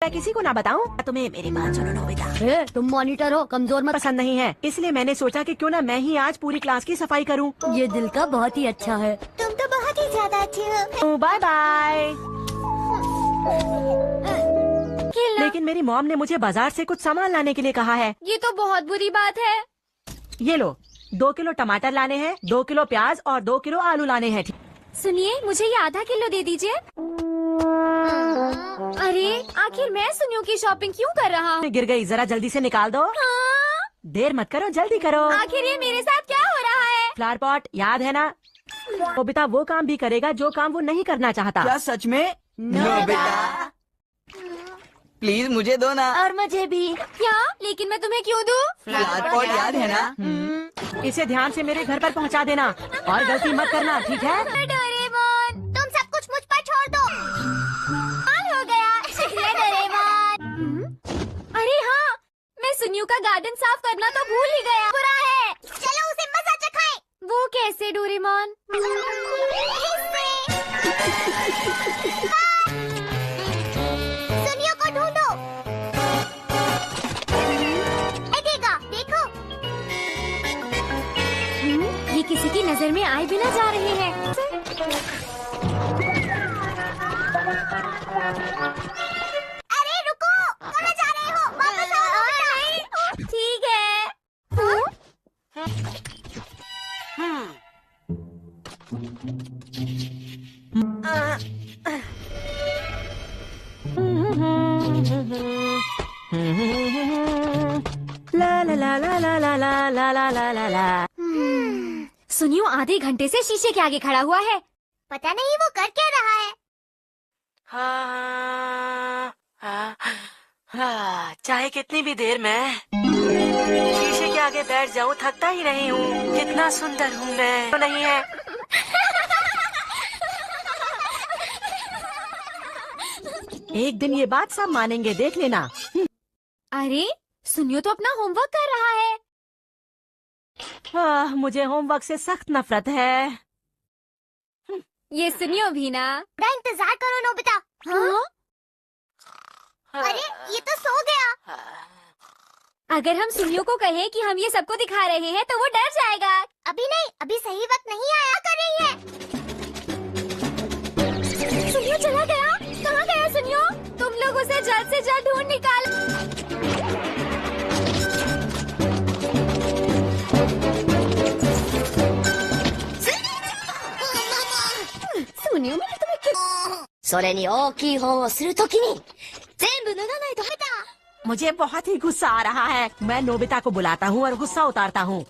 मैं किसी को ना बताऊं। तुम्हें मेरी बात सुनो नोबिता। तुम मॉनिटर हो, कमजोर मत। पसंद नहीं है, इसलिए मैंने सोचा कि क्यों ना मैं ही आज पूरी क्लास की सफाई करूं। ये दिल का बहुत ही अच्छा है। तुम तो बहुत ही ज्यादा अच्छे हो। Bye bye. लेकिन मेरी मॉम ने मुझे बाजार से कुछ सामान लाने के लिए कहा है। ये तो बहुत बुरी बात है। ये लो, 2 किलो टमाटर लाने हैं, 2 किलो प्याज और 2 किलो आलू लाने हैं। सुनिए, मुझे ये आधा किलो दे दीजिए। अरे आखिर मैं सुनियो की शॉपिंग क्यों कर रहा हूँ? गिर गई, जरा जल्दी से निकाल दो। हाँ? देर मत करो, जल्दी करो। आखिर ये मेरे साथ क्या हो रहा है? फ्लावर पॉट याद है ना? नोबिता वो काम भी करेगा जो काम वो नहीं करना चाहता। क्या सच में? नोबिता प्लीज मुझे दो ना। और मुझे भी। क्या? लेकिन मैं तुम्हें क्यों दूँ? फ्लावर पॉट याद है ना? इसे ध्यान से मेरे घर पर पहुंचा देना और गलती मत करना, ठीक है? डोरेमोन, तुम सब कुछ मुझ पर छोड़ दो। कमाल हो गया। शुक्रिया डोरेमोन। अरे हाँ, मैं सुनियो का गार्डन साफ करना तो भूल ही गया। बुरा है, चलो उसे मजा चखाएं। वो कैसे डोरेमोन? सुनियो को ढूंढो। लगेगा, देखो। ये किसी की नजर में आए बिना जा रहे हैं। अरे रुको, कहाँ जा रहे हो? वापस आओ। नहीं, ठीक है। ला ला ला ला ला ला ला ला ला ला ला ला। सुनियो आधे घंटे से शीशे के आगे खड़ा हुआ है। पता नहीं वो कर क्या रहा है। चाहे कितनी भी देर में शीशे के आगे बैठ जाऊं, थकता ही नहीं हूँ। कितना सुंदर हूँ मैं। तो नहीं है। एक दिन ये बात सब मानेंगे, देख लेना। अरे सुनियो तो अपना होमवर्क कर रहा है। मुझे होमवर्क से सख्त नफरत है। ये सुनियो भी ना। बड़ा इंतजार करो नोबिता। हाँ? अरे ये तो सो गया। अगर हम सुनियो को कहें कि हम ये सबको दिखा रहे हैं तो वो डर जाएगा। अभी नहीं, अभी सही वक्त नहीं आया। कर रही है। सुनियो चला गया। कहाँ गया सुनियो? तुम लोग उसे जल्द से जल्द ढूंढ निकालो। सुनियो मैंने तुम्हें क्यों? それに大きい本をするときに全部脱がないと。 मुझे बहुत ही गुस्सा आ रहा है। मैं नोबिता को बुलाता हूँ और गुस्सा उतारता हूँ।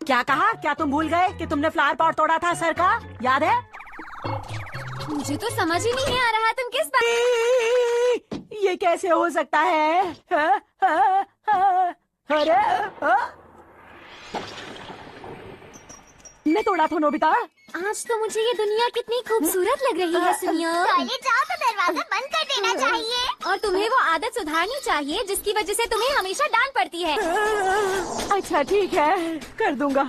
क्या कहा? क्या तुम भूल गए कि तुमने फ्लावर पॉट तोड़ा था सर का? याद है? मुझे तो समझ ही नहीं आ रहा तुम किस बात। ये कैसे हो सकता है? अरे मैं तोड़ा था नोबिता। आज तो मुझे ये दुनिया कितनी खूबसूरत लग रही है सुनियो। टॉयलेट जाओ तो दरवाजा बंद कर देना चाहिए। और तुम्हें वो आदत सुधारनी चाहिए जिसकी वजह से तुम्हें हमेशा डांट पड़ती है। अच्छा ठीक है, कर दूंगा।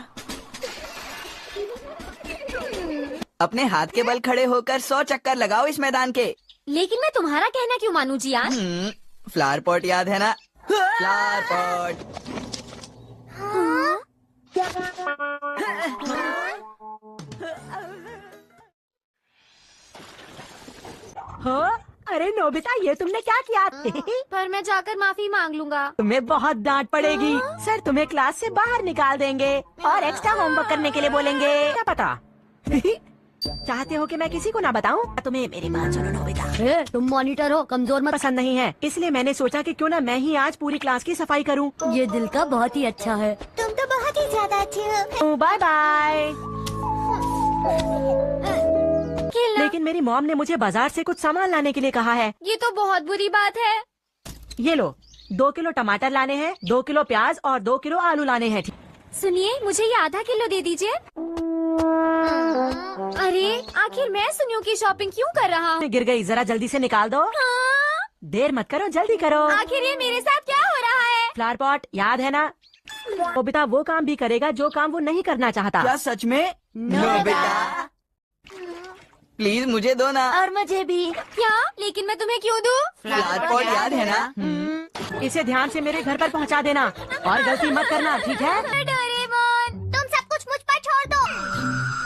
अपने हाथ के बल खड़े होकर 100 चक्कर लगाओ इस मैदान के। लेकिन मैं तुम्हारा कहना क्यों मानूं जियान? फ्लावर पॉट याद है ना? Flower pot. हाँ? अरे नोबिता, ये तुमने क्या किया? पर मैं जाकर माफी मांग लूंगा। तुम्हें बहुत डांट पड़ेगी। सर तुम्हें क्लास से बाहर निकाल देंगे और एक्स्ट्रा होमवर्क करने के लिए बोलेंगे। क्या पता? चाहते हो कि मैं किसी को ना बताऊं? तुम्हें मेरी बात सुनो नोबिता। तुम मॉनिटर हो, कमजोर मत। पसंद नहीं है, इसलिए मैंने सोचा कि क्यों ना मैं ही आज पूरी क्लास की सफाई करूं। ये दिल का बहुत ही अच्छा है। तुम तो बहुत ही ज्यादा अच्छे हो। Bye bye. लेकिन मेरी मॉम ने मुझे बाजार से कुछ सामान लाने के लिए कहा है। ये तो बहुत बुरी बात है। ये लो, 2 किलो टमाटर लाने हैं, 2 किलो प्याज और 2 किलो आलू लाने हैं। सुनिए, मुझे ये आधा किलो दे दीजिए। अरे आखिर मैं सुनियो की शॉपिंग क्यों कर रहा हूँ? गिर गई, जरा जल्दी से निकाल दो। हाँ? देर मत करो, जल्दी करो। आखिर ये मेरे साथ क्या हो रहा है? फ्लावर पॉट याद है ना? नोबिता वो काम भी करेगा जो काम वो नहीं करना चाहता। क्या सच में? नोबिता प्लीज मुझे दो ना। और मुझे भी। क्या? लेकिन मैं तुम्हें क्यों दूँ? फ्लावर पॉट याद है ना? इसे ध्यान से मेरे घर पर पहुंचा देना और गलती मत करना, ठीक है? डोरेमोन, तुम सब कुछ मुझ पर छोड़ दो।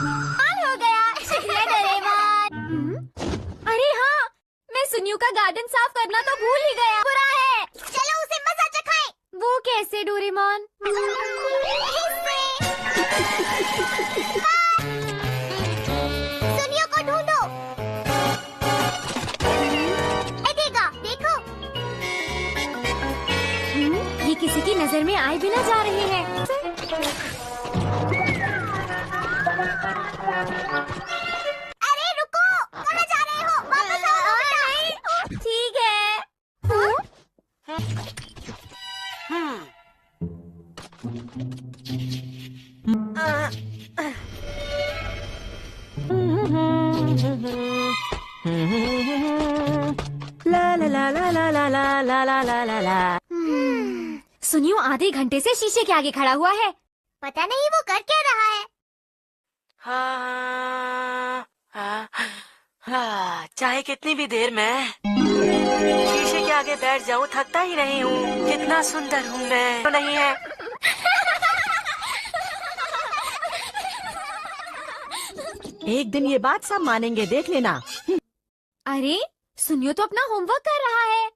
कमाल हो गया। शुक्रिया डोरेमोन। अरे हाँ, मैं सुनियो का गार्डन साफ करना तो भूल ही गया। बुरा है। चलो उसे मजा चखाएं। वो कैसे डोरेमोन? सुनियो को ढूंढो। देखो देखो। ये किसी की नजर में आए बिना जा रहे हैं। अरे रुको, कहाँ जा रहे हो? वापस आओ बेटा। ठीक है। ला ला ला ला ला ला ला ला ला ला ला ला। सुनियो आधे घंटे से शीशे के आगे खड़ा हुआ है। पता नहीं वो कर क्या रहा है। चाहे कितनी भी देर मैं शीशे के आगे बैठ जाऊं, थकता ही नहीं हूँ। कितना सुंदर हूँ मैं। तो नहीं है। एक दिन ये बात सब मानेंगे, देख लेना। अरे सुनियो तो अपना होमवर्क कर रहा है।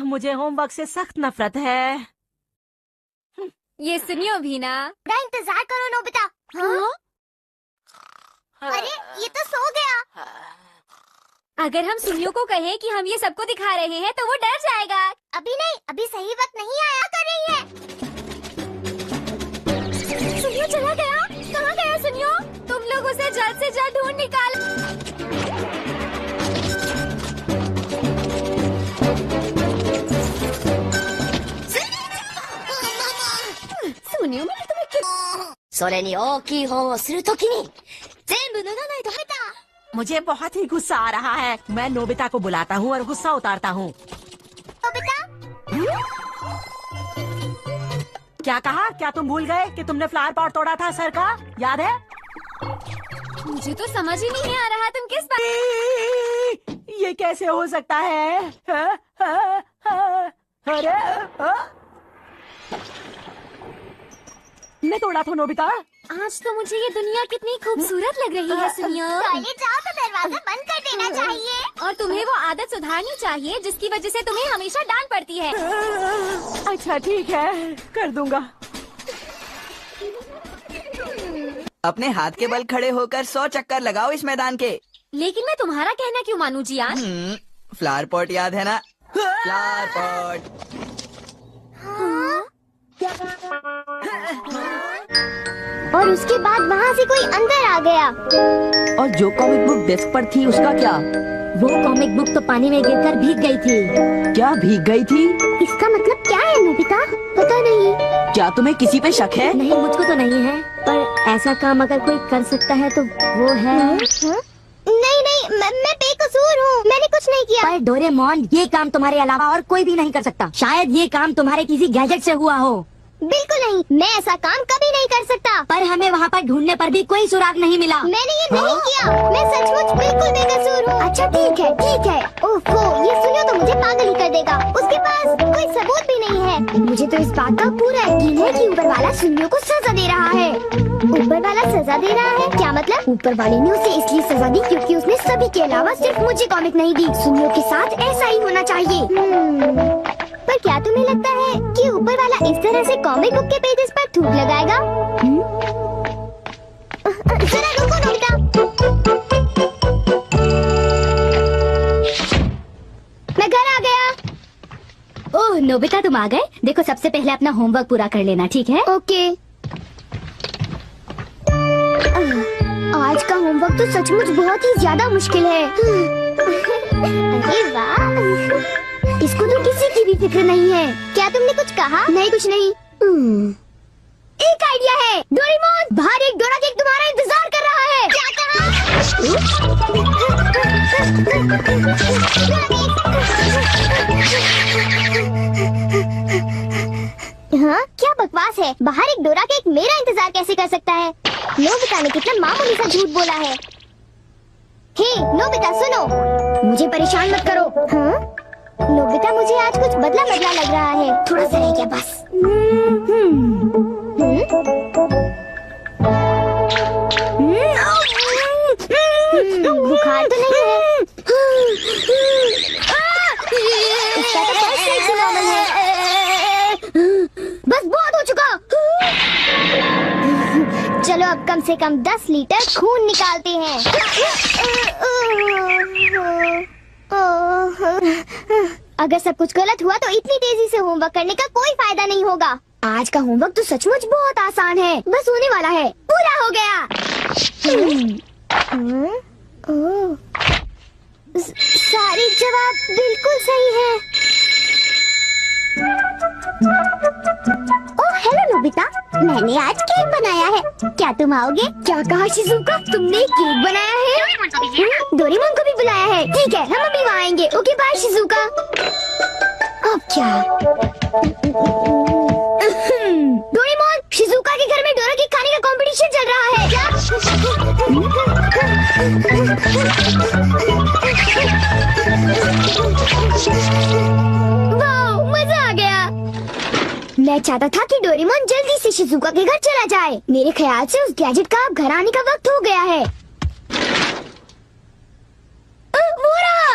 मुझे होमवर्क से सख्त नफरत है। ये सुनियो भी ना। इंतजार करो नोबिता। हाँ? अरे ये तो सो गया। अगर हम सुनियो को कहें कि हम ये सबको दिखा रहे हैं तो वो डर जाएगा। अभी नहीं, अभी सही वक्त नहीं आया। कर रही है। सुनियो चला गया। कहाँ गया सुनियो? तुम लोग उसे जल्द से जल्द ढूंढ निकालो। सुनियो मैंने तुम्हें क्यों? それに大きい本をするときに全部脱がないと。 मुझे बहुत ही गुस्सा आ रहा है। मैं नोबिता को बुलाता हूँ और गुस्सा उतारता हूँ। क्या कहा? क्या तुम भूल गए कि तुमने फ्लावर पॉट तोड़ा था सर का? याद है? मुझे तो समझ ही नहीं आ रहा तुम किस बात। ये कैसे हो सकता है? अरे मैं तोड़ा था नोबिता। आज तो मुझे ये दुनिया कितनी खूबसूरत लग रही है सुनियो। पहले जाओ तो दरवाजा बंद कर देना चाहिए। और तुम्हें वो आदत सुधारनी चाहिए जिसकी वजह से तुम्हें हमेशा डांट पड़ती है। अच्छा ठीक है, कर दूंगा। अपने हाथ के बल खड़े होकर 100 चक्कर लगाओ इस मैदान के। लेकिन मैं तुम्हारा कहना क्यों मानूं जियान? फ्लावर पॉट याद है ना? Flower pot. और उसके बाद वहाँ से कोई अंदर आ गया। और जो कॉमिक बुक डेस्क पर थी उसका क्या? वो कॉमिक बुक तो पानी में गिरकर भीग गई थी। क्या भीग गई थी? इसका मतलब क्या है नोबिता? पता नहीं। क्या तुम्हें किसी पे शक है? नहीं मुझको तो नहीं है, पर ऐसा काम अगर कोई कर सकता है तो वो है। नहीं नहीं, मैं बेकसूर हूँ। मैंने कुछ नहीं किया। पर डोरेमोन, ये काम तुम्हारे अलावा और कोई भी नहीं कर सकता। शायद ये काम तुम्हारे किसी गैजेट से हुआ हो। बिल्कुल नहीं, मैं ऐसा काम कभी नहीं कर सकता। पर हमें वहाँ पर ढूंढने पर भी कोई सुराग नहीं मिला। मैंने ये नहीं किया। मैं सचमुच बिल्कुल बेकसूर हूँ। अच्छा ठीक है ठीक है। ओफो, ये सुनियो तो मुझे पागल ही कर देगा। उसके पास कोई सबूत भी नहीं है। मुझे तो इस बात का पूरा यकीन है कि ऊपर वाला सुनियो को सजा दे रहा है। ऊपर वाला सजा दे रहा है? क्या मतलब? ऊपर वाले ने उसे इसलिए सजा दी क्योंकि उसने सभी के अलावा सिर्फ मुझे कॉमिक नहीं दी। सुनियो के साथ ऐसा ही होना चाहिए। पर क्या तुम्हें लगता है कि ऊपर वाला इस तरह से कॉमिक बुक के पेजेस पर थूक लगाएगा? जरा रुको नोबिता। मैं घर आ गया। ओह नोबिता, तुम आ गए। देखो सबसे पहले अपना होमवर्क पूरा कर लेना, ठीक है? ओके। आज का होमवर्क तो सचमुच बहुत ही ज्यादा मुश्किल है। अरे वाह, इसको तो किसी की भी फिक्र नहीं है। क्या तुमने कुछ कहा? नहीं कुछ नहीं। एक आइडिया है। डोरेमोन, बाहर एक डोरा केक तुम्हारा इंतजार कर रहा है। क्या कहा? हाँ, क्या बकवास है। बाहर एक डोरा केक मेरा इंतजार कैसे कर सकता है? नोबिता ने कितना मामूली सा झूठ बोला है। हे नोबिता सुनो, मुझे परेशान मत करो। हाँ? नोबिता मुझे आज कुछ बदला बदला लग रहा है, थोड़ा सा रह गया बस। बुखार तो नहीं है? इसका तो पल्स सही से नॉर्मल है। बस बहुत हो चुका। चलो अब कम से कम 10 लीटर खून निकालते हैं। अगर सब कुछ गलत हुआ तो इतनी तेजी से होमवर्क करने का कोई फायदा नहीं होगा। आज का होमवर्क तो सचमुच बहुत आसान है, बस होने वाला है, पूरा हो गया। सारे जवाब बिल्कुल सही है। ओह हेलो नोबिता, मैंने आज केक बनाया है, क्या तुम आओगे? क्या कहा शिजुका, तुमने केक बनाया है? डोरेमोन को भी बुलाया है, ठीक है हम अभी वहाँ आएंगे। Okay bye Shizuka. अब क्या? डोरेमोन, शिजुका के घर में डोरा केक खाने का कंपटीशन चल रहा है। क्या? वाह मजा आ गया। मैं चाहता था कि डोरेमोन जल्दी से शिजुका के घर चला जाए। मेरे ख्याल से उस गैजेट का अब घर आने का वक्त हो गया है। वो रहा।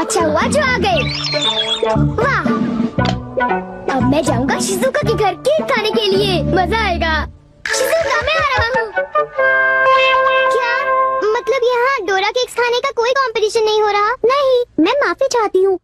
अच्छा हुआ जो आ गए। वाह, अब मैं जाऊंगा शिजुका के घर केक खाने के लिए, मजा आएगा। शिजुका मैं आ रहा हूँ। क्या मतलब यहाँ डोरा केक्स खाने का कोई कंपटीशन नहीं हो रहा? नहीं, मैं माफी चाहती हूँ,